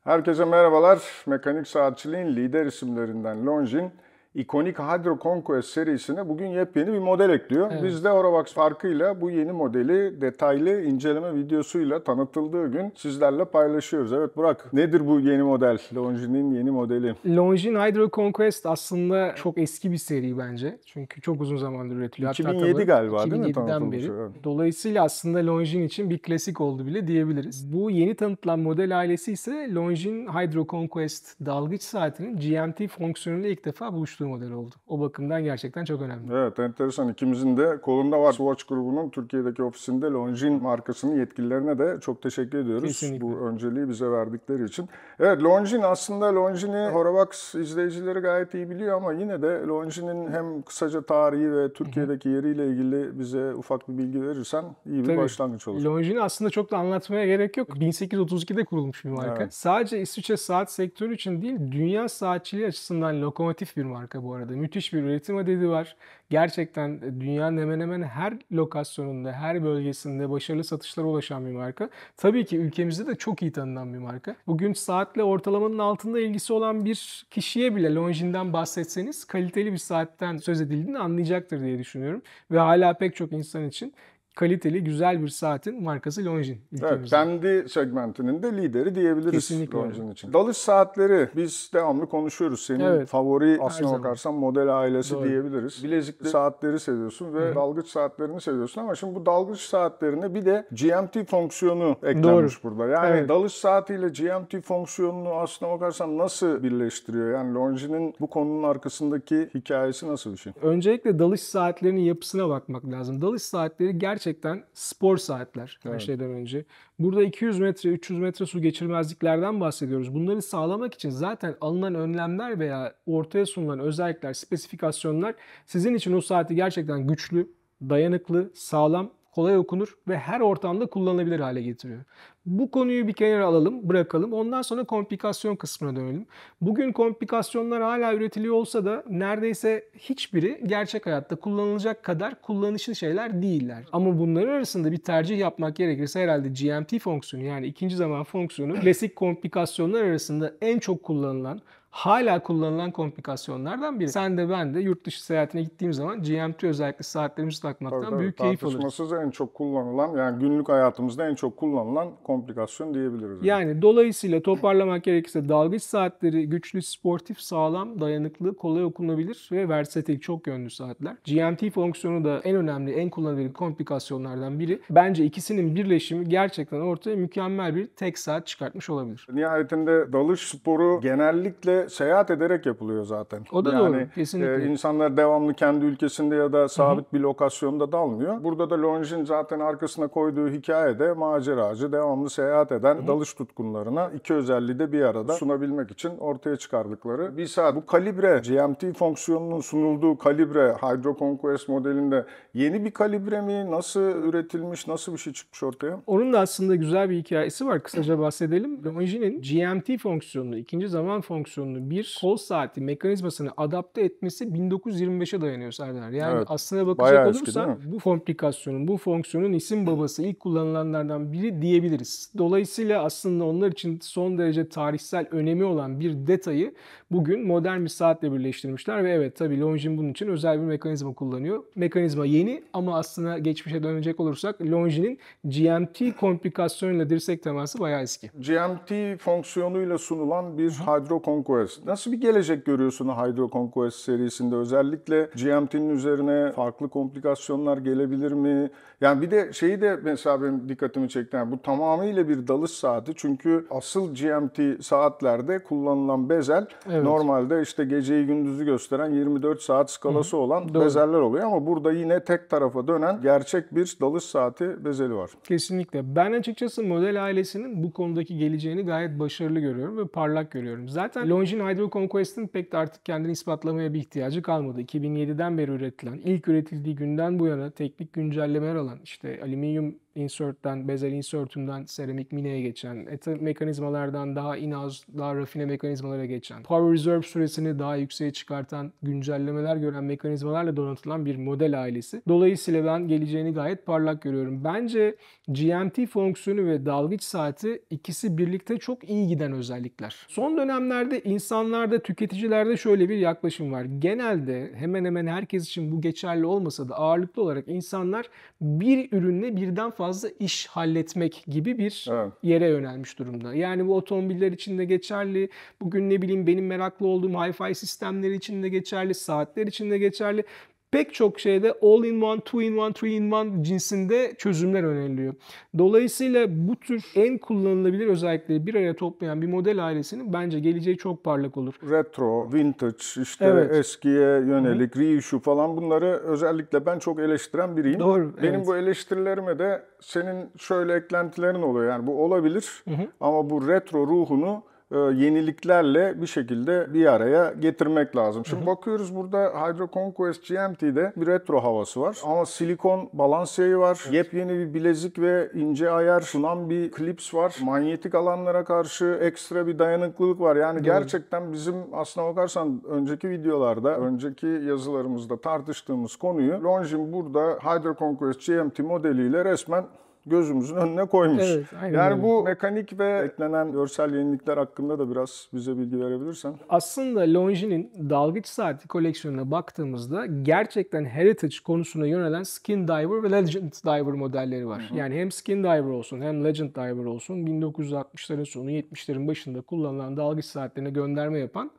Herkese merhabalar. Mekanik saatçiliğin lider isimlerinden Longines, ikonik Hydro Conquest serisine bugün yepyeni bir model ekliyor. Evet. Biz de Orovax farkıyla bu yeni modeli detaylı inceleme videosuyla tanıtıldığı gün sizlerle paylaşıyoruz. Evet Burak, nedir bu yeni model? Longines'in yeni modeli. Longines Hydro Conquest aslında çok eski bir seri bence. Çünkü çok uzun zamandır üretiliyor. Hatta 2007 tabii galiba değil mi 2007'den tanıtılmış? beri. Evet. Dolayısıyla aslında Longines için bir klasik oldu bile diyebiliriz. Bu yeni tanıtılan model ailesi ise Longines Hydro Conquest dalgıç saatinin GMT fonksiyonuyla ilk defa buluştuğu model oldu. O bakımdan gerçekten çok önemli. Evet, enteresan. İkimizin de kolunda var. Swatch grubunun Türkiye'deki ofisinde Longines markasının yetkililerine de çok teşekkür ediyoruz. Kesinlikle. Bu önceliği bize verdikleri için. Evet, Longines aslında Longines'i Horavax izleyicileri gayet iyi biliyor ama yine de Longines'in hem kısaca tarihi ve Türkiye'deki yeriyle ilgili bize ufak bir bilgi verirsen iyi bir Tabii. başlangıç olur. Longines aslında çok da anlatmaya gerek yok. 1832'de kurulmuş bir marka. Evet. Sadece İsviçre saat sektörü için değil, dünya saatçiliği açısından lokomotif bir marka bu arada. Müthiş bir üretim adedi var. Gerçekten dünyanın hemen hemen her lokasyonunda, her bölgesinde başarılı satışlara ulaşan bir marka. Tabii ki ülkemizde de çok iyi tanınan bir marka. Bugün saatle ortalamanın altında ilgisi olan bir kişiye bile Longines'den bahsetseniz kaliteli bir saatten söz edildiğini anlayacaktır diye düşünüyorum. Ve hala pek çok insan için kaliteli, güzel bir saatin markası Longines Evet, ülkemizde. kendi segmentinin de lideri diyebiliriz Kesinlikle öyle. Longines'in için. Dalış saatleri biz devamlı konuşuyoruz. Senin Evet. favori Her aslına zaman. bakarsan model ailesi Doğru. diyebiliriz. Bilezikli saatleri seviyorsun ve Hı. dalgıç saatlerini seviyorsun ama şimdi bu dalgıç saatlerine bir de GMT fonksiyonu Doğru. eklenmiş burada. Yani Evet. dalış saatiyle GMT fonksiyonunu aslına bakarsan nasıl birleştiriyor? Yani Longines'in bu konunun arkasındaki hikayesi nasıl bir şey? Öncelikle dalış saatlerinin yapısına bakmak lazım. Dalış saatleri gerçekten spor saatler her Evet. şeyden önce. Burada 200 metre, 300 metre su geçirmezliklerden bahsediyoruz. Bunları sağlamak için zaten alınan önlemler veya ortaya sunulan özellikler, spesifikasyonlar sizin için o saati gerçekten güçlü, dayanıklı, sağlam, kolay okunur ve her ortamda kullanılabilir hale getiriyor. Bu konuyu bir kenara alalım, bırakalım. Ondan sonra komplikasyon kısmına dönelim. Bugün komplikasyonlar hala üretiliyor olsa da neredeyse hiçbiri gerçek hayatta kullanılacak kadar kullanışlı şeyler değiller. Ama bunların arasında bir tercih yapmak gerekirse herhalde GMT fonksiyonu, yani ikinci zaman fonksiyonu klasik komplikasyonlar arasında en çok kullanılan, hala kullanılan komplikasyonlardan biri. Sen de ben de yurt dışı seyahatine gittiğim zaman GMT özellikle saatlerimizi Tabii, takmaktan tabii. büyük keyif alırız. Tartışmasız en çok kullanılan yani günlük hayatımızda en çok kullanılan komplikasyon diyebiliriz. Yani dolayısıyla toparlamak gerekirse dalgıç saatleri güçlü, sportif, sağlam, dayanıklı, kolay okunabilir ve versatil, çok yönlü saatler. GMT fonksiyonu da en önemli, en kullanılabilir komplikasyonlardan biri. Bence ikisinin birleşimi gerçekten ortaya mükemmel bir tek saat çıkartmış olabilir. Nihayetinde dalış sporu genellikle seyahat ederek yapılıyor zaten. O da Yani doğru, kesinlikle. insanlar devamlı kendi ülkesinde ya da sabit bir lokasyonda dalmıyor. Burada da Longines zaten arkasına koyduğu hikayede maceracı, devamlı seyahat eden dalış tutkunlarına iki özelliği de bir arada sunabilmek için ortaya çıkardıkları bir saat. Bu kalibre, GMT fonksiyonunun sunulduğu kalibre Hydro Conquest modelinde yeni bir kalibre mi? Nasıl üretilmiş? Nasıl bir şey çıkmış ortaya? Onun da aslında güzel bir hikayesi var. Kısaca bahsedelim. Longines'in GMT fonksiyonunu, ikinci zaman fonksiyonunu bir kol saati mekanizmasını adapte etmesi 1925'e dayanıyor Serdar. Yani Evet. aslına bakacak Bayağı eski değil olursak mi? bu komplikasyonun, bu fonksiyonun isim babası, ilk kullanılanlardan biri diyebiliriz. Dolayısıyla aslında onlar için son derece tarihsel önemi olan bir detayı bugün modern bir saatle birleştirmişler ve evet, tabii Longines bunun için özel bir mekanizma kullanıyor. Mekanizma yeni ama aslında geçmişe dönecek olursak Longines'in GMT komplikasyonuyla dirsek teması bayağı eski. GMT fonksiyonuyla sunulan bir Hydro Conquest. Nasıl bir gelecek görüyorsun Hydro Conquest serisinde? Özellikle GMT'nin üzerine farklı komplikasyonlar gelebilir mi? Yani bir de şeyi de mesela benim dikkatimi çekti. Yani bu tamamıyla bir dalış saati. Çünkü asıl GMT saatlerde kullanılan bezel Evet. normalde işte geceyi gündüzü gösteren 24 saat skalası olan Doğru. bezeller oluyor. Ama burada yine tek tarafa dönen gerçek bir dalış saati bezeli var. Kesinlikle. Ben açıkçası model ailesinin bu konudaki geleceğini gayet başarılı görüyorum ve parlak görüyorum. Zaten Longines Hydro Conquest'in pek de artık kendini ispatlamaya bir ihtiyacı kalmadı. 2007'den beri üretilen, ilk üretildiği günden bu yana teknik güncellemeler alan, işte alüminyum insert'ten, bezel insert'ünden seramik mineye geçen, mekanizmalardan daha in-house, daha rafine mekanizmalara geçen, power reserve süresini daha yükseğe çıkartan, güncellemeler gören mekanizmalarla donatılan bir model ailesi. Dolayısıyla ben geleceğini gayet parlak görüyorum. Bence GMT fonksiyonu ve dalgıç saati ikisi birlikte çok iyi giden özellikler. Son dönemlerde insanlarda, tüketicilerde şöyle bir yaklaşım var. Genelde hemen hemen herkes için bu geçerli olmasa da ağırlıklı olarak insanlar bir ürünle birden fazla iş halletmek gibi bir yere yönelmiş durumda. Yani bu otomobiller için de geçerli. Bugün ne bileyim benim meraklı olduğum Hi-Fi sistemleri için de geçerli, saatler için de geçerli. Pek çok şeyde all in one, two in one, three in one cinsinde çözümler öneriliyor. Dolayısıyla bu tür en kullanılabilir özellikleri bir araya toplayan bir model ailesinin bence geleceği çok parlak olur. Retro, vintage, işte eskiye yönelik, reissue falan bunları özellikle ben çok eleştiren biriyim. Doğru. Benim bu eleştirilerime de senin şöyle eklentilerin oluyor. Yani bu olabilir ama bu retro ruhunu yeniliklerle bir şekilde bir araya getirmek lazım. Şimdi bakıyoruz burada Hydro Conquest GMT'de bir retro havası var. Ama silikon balanseyi var. Yepyeni bir bilezik ve ince ayar sunan bir klips var. Manyetik alanlara karşı ekstra bir dayanıklılık var. Yani gerçekten bizim aslına bakarsan önceki videolarda, önceki yazılarımızda tartıştığımız konuyu Longines burada Hydro Conquest GMT modeliyle resmen gözümüzün önüne koymuş. Evet, aynen yani öyle. bu mekanik ve eklenen görsel yenilikler hakkında da biraz bize bilgi verebilirsen. Aslında Longines'in dalgıç saati koleksiyonuna baktığımızda gerçekten heritage konusuna yönelen Skin Diver ve Legend Diver modelleri var. Yani hem Skin Diver olsun hem Legend Diver olsun 1960'ların sonu 70'lerin başında kullanılan dalgıç saatlerine gönderme yapan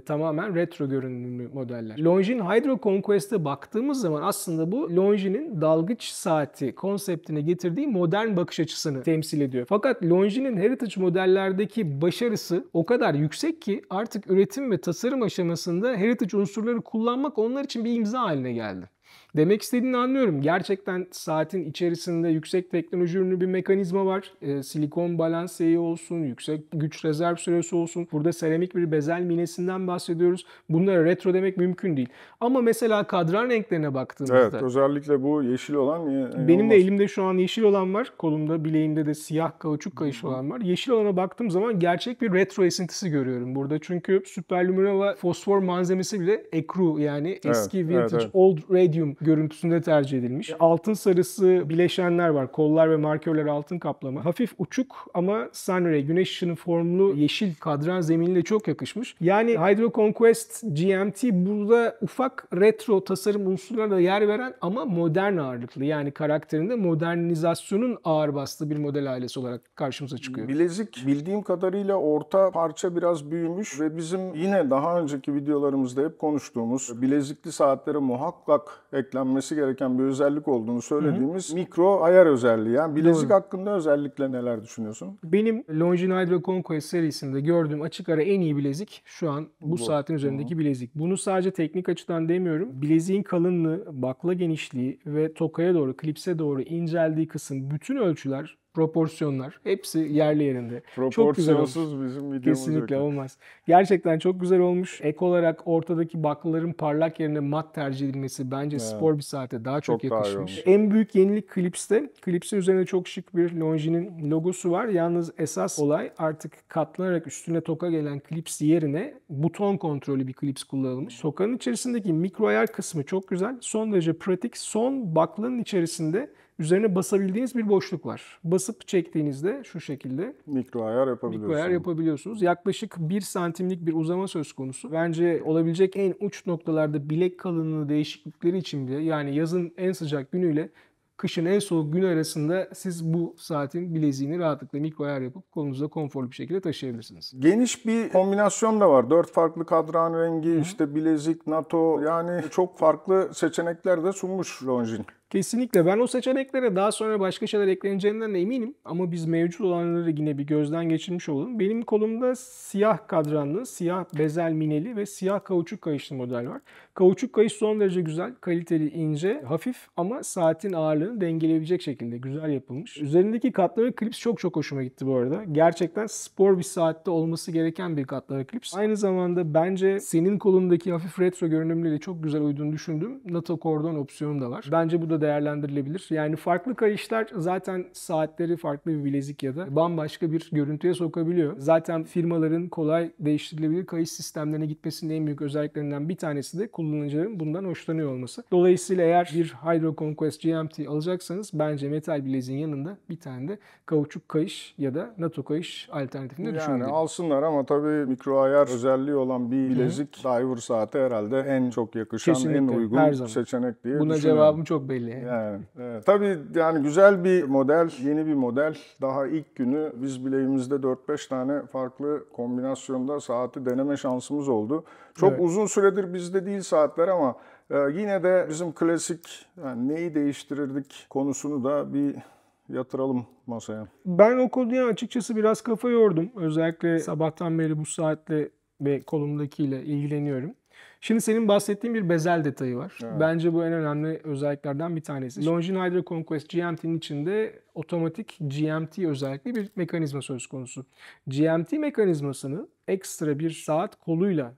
tamamen retro görünümlü modeller. Longines Hydro Conquest'e baktığımız zaman aslında bu Longines'in dalgıç saati konseptine getirdiği modern bakış açısını temsil ediyor. Fakat Longines'in heritage modellerdeki başarısı o kadar yüksek ki artık üretim ve tasarım aşamasında heritage unsurları kullanmak onlar için bir imza haline geldi. Demek istediğini anlıyorum. Gerçekten saatin içerisinde yüksek teknoloji ürünlü bir mekanizma var. Silikon balanseyi olsun, yüksek güç rezerv süresi olsun. Burada seramik bir bezel minesinden bahsediyoruz. Bunlara retro demek mümkün değil. Ama mesela kadran renklerine baktığımızda... Evet, özellikle bu yeşil olan... Benim de elimde şu an yeşil olan var. Kolumda, bileğimde de siyah kauçuk kayış olan var. Yeşil olana baktığım zaman gerçek bir retro esintisi görüyorum burada. Çünkü Superluminova fosfor malzemesi bile ekru yani eski vintage old radium görüntüsünde tercih edilmiş. Altın sarısı bileşenler var. Kollar ve markörler altın kaplama. Hafif uçuk ama sunray, güneş ışını formlu yeşil kadran zeminiyle çok yakışmış. Yani Hydro Conquest GMT burada ufak retro tasarım unsurlarına da yer veren ama modern ağırlıklı. Yani karakterinde modernizasyonun ağır bastığı bir model ailesi olarak karşımıza çıkıyor. Bilezik bildiğim kadarıyla orta parça biraz büyümüş ve bizim yine daha önceki videolarımızda hep konuştuğumuz bilezikli saatlere muhakkak eklenmesi gereken bir özellik olduğunu söylediğimiz mikro ayar özelliği. Yani bilezik hakkında özellikle neler düşünüyorsun? Benim Longines Hydro Conquest serisinde gördüğüm açık ara en iyi bilezik şu an bu saatin üzerindeki bilezik. Bunu sadece teknik açıdan demiyorum. Bileziğin kalınlığı, bakla genişliği ve tokaya doğru, klipse doğru inceldiği kısım, bütün ölçüler, proporsiyonlar hepsi yerli yerinde. Çok güzel olmuş. Proporsiyonsuz bizim videomuz Kesinlikle yok. olmaz. Gerçekten çok güzel olmuş. Ek olarak ortadaki baklaların parlak yerine mat tercih edilmesi bence spor bir saate daha çok Çok daha iyi yakışmış. olmuş. En büyük yenilik klipste. Klipsin üzerinde çok şık bir Longines'in logosu var. Yalnız esas olay artık katlanarak üstüne toka gelen klips yerine buton kontrolü bir klips kullanılmış. Tokanın içerisindeki mikro ayar kısmı çok güzel. Son derece pratik. Son baklanın içerisinde üzerine basabildiğiniz bir boşluk var. Basıp çektiğinizde şu şekilde Mikro ayar yapabiliyorsun. mikro ayar yapabiliyorsunuz. Yaklaşık 1 santimlik bir uzama söz konusu. Bence olabilecek en uç noktalarda bilek kalınlığı değişiklikleri için bile yani yazın en sıcak günüyle kışın en soğuk günü arasında siz bu saatin bileziğini rahatlıkla mikro ayar yapıp kolunuzda konforlu bir şekilde taşıyabilirsiniz. Geniş bir kombinasyon da var. 4 farklı kadran rengi, işte bilezik, NATO yani çok farklı seçenekler de sunmuş Longines. Kesinlikle. Ben o seçeneklere daha sonra başka şeyler ekleneceğinden de eminim. Ama biz mevcut olanları yine bir gözden geçirmiş olalım. Benim kolumda siyah kadranlı, siyah bezel mineli ve siyah kauçuk kayışlı model var. Kauçuk kayış son derece güzel, kaliteli, ince, hafif ama saatin ağırlığını dengeleyebilecek şekilde güzel yapılmış. Üzerindeki katlama klips çok hoşuma gitti bu arada. Gerçekten spor bir saatte olması gereken bir katlama klips. Aynı zamanda bence senin kolundaki hafif retro görünümleriyle çok güzel uyduğunu düşündüğüm NATO kordon opsiyonu da var. Bence bu da da değerlendirilebilir. Yani farklı kayışlar zaten saatleri farklı bir bilezik ya da bambaşka bir görüntüye sokabiliyor. Zaten firmaların kolay değiştirilebilir kayış sistemlerine gitmesinin en büyük özelliklerinden bir tanesi de kullanıcıların bundan hoşlanıyor olması. Dolayısıyla eğer bir Hydro Conquest GMT alacaksanız bence metal bileziğin yanında bir tane de kauçuk kayış ya da NATO kayış alternatifini düşünün. Yani alsınlar ama tabii mikro ayar özelliği olan bir bilezik diver saate herhalde en çok yakışan, Kesinlikle, en her uygun zaman. seçenek diye Buna düşünüyorum. cevabım çok belli. Yani evet. Tabii yani güzel bir model, yeni bir model. Daha ilk günü biz bileğimizde 4-5 tane farklı kombinasyonda saati deneme şansımız oldu. Çok Evet. uzun süredir bizde değil saatler ama yine de bizim klasik yani neyi değiştirirdik konusunu da bir yatıralım masaya. Ben o konuya açıkçası biraz kafa yordum. Özellikle sabahtan beri bu saatle ve kolumdakiyle ilgileniyorum. Şimdi senin bahsettiğin bir bezel detayı var. Evet. Bence bu en önemli özelliklerden bir tanesi. Longines Hydro Conquest GMT'nin içinde otomatik GMT özellikli bir mekanizma söz konusu. GMT mekanizmasını ekstra bir saat koluyla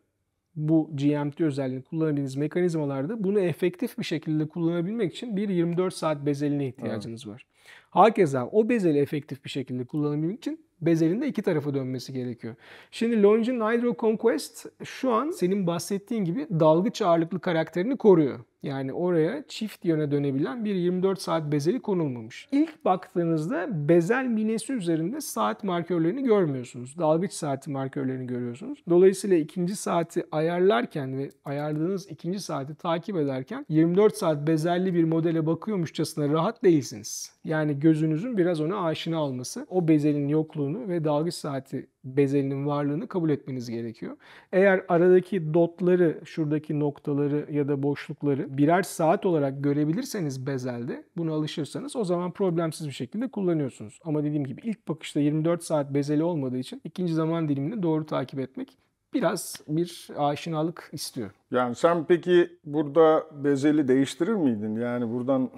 bu GMT özelliğini kullanabildiğiniz mekanizmalarda bunu efektif bir şekilde kullanabilmek için bir 24 saat bezeline ihtiyacınız var. Hakeza o bezeli efektif bir şekilde kullanabilmek için bezelin de iki tarafa dönmesi gerekiyor. Şimdi Longines Hydro Conquest şu an senin bahsettiğin gibi dalgıç ağırlıklı karakterini koruyor. Yani oraya çift yöne dönebilen bir 24 saat bezeli konulmamış. İlk baktığınızda bezel minesi üzerinde saat markörlerini görmüyorsunuz. Dalgıç saati markörlerini görüyorsunuz. Dolayısıyla ikinci saati ayarlarken ve ayarladığınız ikinci saati takip ederken 24 saat bezelli bir modele bakıyormuşçasına rahat değilsiniz. Yani gözünüzün biraz ona aşina olması, o bezelin yokluğunu ve dalgıç saati bezelinin varlığını kabul etmeniz gerekiyor. Eğer aradaki dotları, şuradaki noktaları ya da boşlukları birer saat olarak görebilirseniz bezelde, buna alışırsanız o zaman problemsiz bir şekilde kullanıyorsunuz. Ama dediğim gibi ilk bakışta 24 saat bezeli olmadığı için ikinci zaman dilimini doğru takip etmek biraz bir aşinalık istiyor. Yani sen peki burada bezeli değiştirir miydin? Yani buradan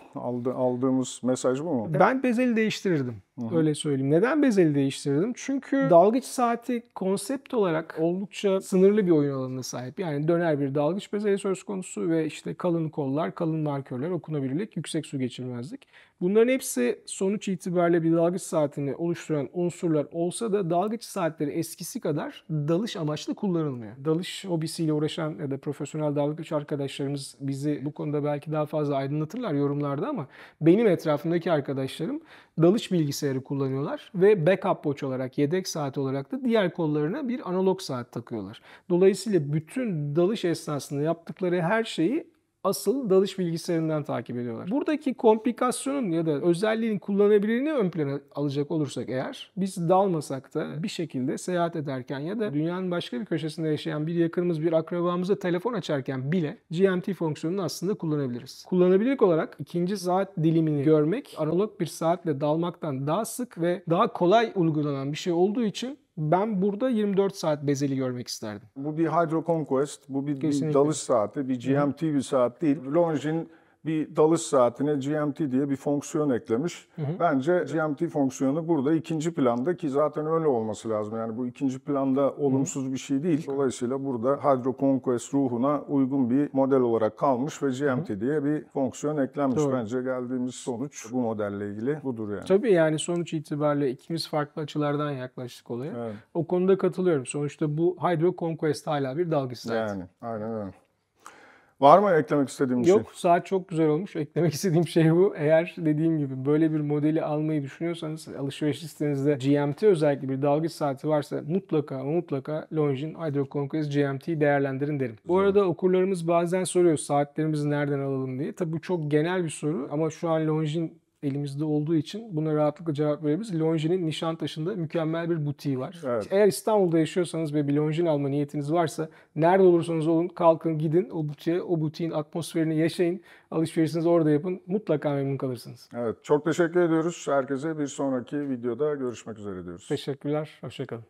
aldığımız mesaj bu mu? Ben bezeli değiştirirdim. Öyle söyleyeyim. Neden bezeli değiştirirdim? Çünkü dalgıç saati konsept olarak oldukça sınırlı bir oyun alanına sahip. Yani döner bir dalgıç bezeli söz konusu ve işte kalın kollar, kalın markörler, okunabilirlik, yüksek su geçirmezlik. Bunların hepsi sonuç itibariyle bir dalgıç saatini oluşturan unsurlar olsa da dalgıç saatleri eskisi kadar dalış amaçlı kullanılmıyor. Dalış hobisiyle uğraşan ya da profesyonel dalgıç arkadaşlarımız bizi bu konuda belki daha fazla aydınlatırlar yorumlarda ama benim etrafımdaki arkadaşlarım dalış bilgisayarı kullanıyorlar ve backup watch olarak, yedek saat olarak da diğer kollarına bir analog saat takıyorlar. Dolayısıyla bütün dalış esnasında yaptıkları her şeyi asıl dalış bilgisayarından takip ediyorlar. Buradaki komplikasyonun ya da özelliğin kullanılabilirliğini ön plana alacak olursak eğer, biz dalmasak da bir şekilde seyahat ederken ya da dünyanın başka bir köşesinde yaşayan bir yakınımız, bir akrabamıza telefon açarken bile GMT fonksiyonunu aslında kullanabiliriz. Kullanabilirlik olarak ikinci saat dilimini görmek analog bir saatle dalmaktan daha sık ve daha kolay uygulanan bir şey olduğu için ben burada 24 saat bezeli görmek isterdim. Bu bir Hydro Conquest, bu bir Kesinlikle. dalış saati, bir GMT bir saat değil. Longines bir dalış saatine GMT diye bir fonksiyon eklemiş. Bence GMT fonksiyonu burada ikinci planda ki zaten öyle olması lazım. Yani bu ikinci planda olumsuz bir şey değil. Dolayısıyla burada Hydro Conquest ruhuna uygun bir model olarak kalmış ve GMT diye bir fonksiyon eklenmiş. Doğru. Bence geldiğimiz sonuç bu modelle ilgili budur yani. Tabii yani sonuç itibariyle ikimiz farklı açılardan yaklaştık olaya. Evet. O konuda katılıyorum. Sonuçta bu Hydro Conquest hala bir dalgıç saati. Yani aynen öyle. Var mı eklemek istediğim bir şey? Yok, saat çok güzel olmuş. Eklemek istediğim şey bu. Eğer dediğim gibi böyle bir modeli almayı düşünüyorsanız alışveriş listenizde GMT özellikle bir dalgıç saati varsa mutlaka Longines Hydro Conquest GMT'yi değerlendirin derim. Bu arada okurlarımız bazen soruyor saatlerimizi nereden alalım diye. Tabii bu çok genel bir soru ama şu an Longines elimizde olduğu için buna rahatlıkla cevap verebiliriz. Longines'in Nişantaşı'nda mükemmel bir butiği var. Evet. Eğer İstanbul'da yaşıyorsanız ve bir Longines alma niyetiniz varsa nerede olursanız olun kalkın gidin o butiğe, o butiğin atmosferini yaşayın. Alışverişinizi orada yapın. Mutlaka memnun kalırsınız. Evet, çok teşekkür ediyoruz. Herkese bir sonraki videoda görüşmek üzere diyoruz. Teşekkürler. Hoşça kalın.